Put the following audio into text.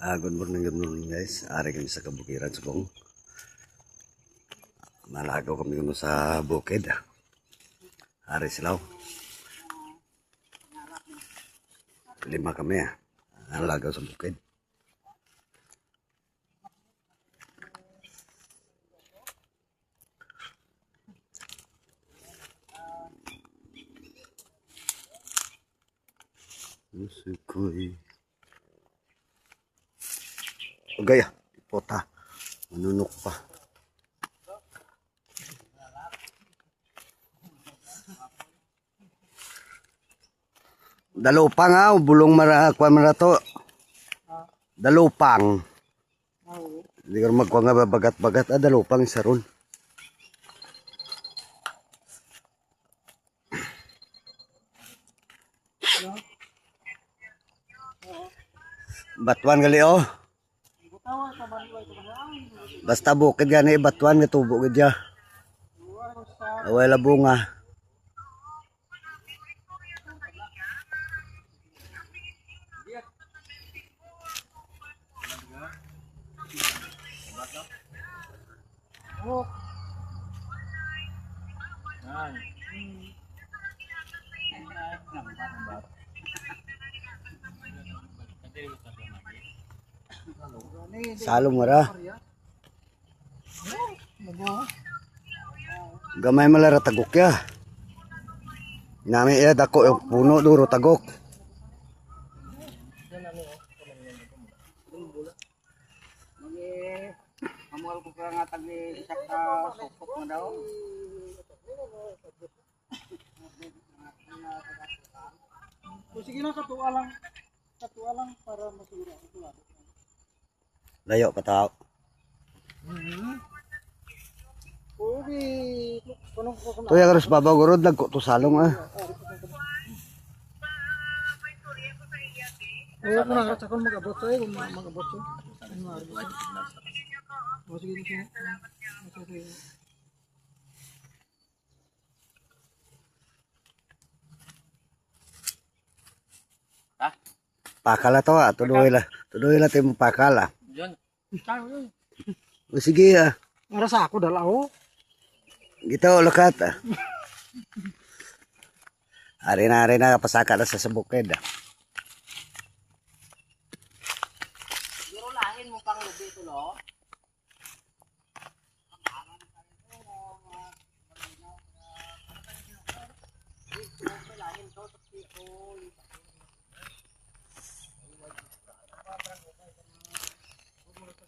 Good morning guys. Ari kami sa Kabukiran Subong. Malagaw kami kuno sa bukid. Ari silaw. 5 kami Malagaw sa bukid. Musukoy. Gaya, pota. Manunok pa. Dalupang bulong kuan marato. Dalupang. Hindi ka magkuha nga bagat-bagat. Dalupang isa ron. Batuan gali Basta bukid gani batuan nga tubo gid ya. Wala bunga. Salong mara. Gamay malara tagok ya. Nami dako yung puno duro tagok. Amual ko ka nga tagi isa ka sukot mo daw. Sige na sa tuwa lang. Sa tuwa lang para masiguro. Layo pa tao. Tuya harus babaw gurod nagko to salong Ayaw ko na sakon mag-abot ko mag-abot ko. Sige. Pakala to tuloy la timo pakala. Diyan. O sige Para sa ako dala ko. Gito lukat Ari na pasaka na sa bukid. Lahin mo pang lubi ito lo. Lahin to sa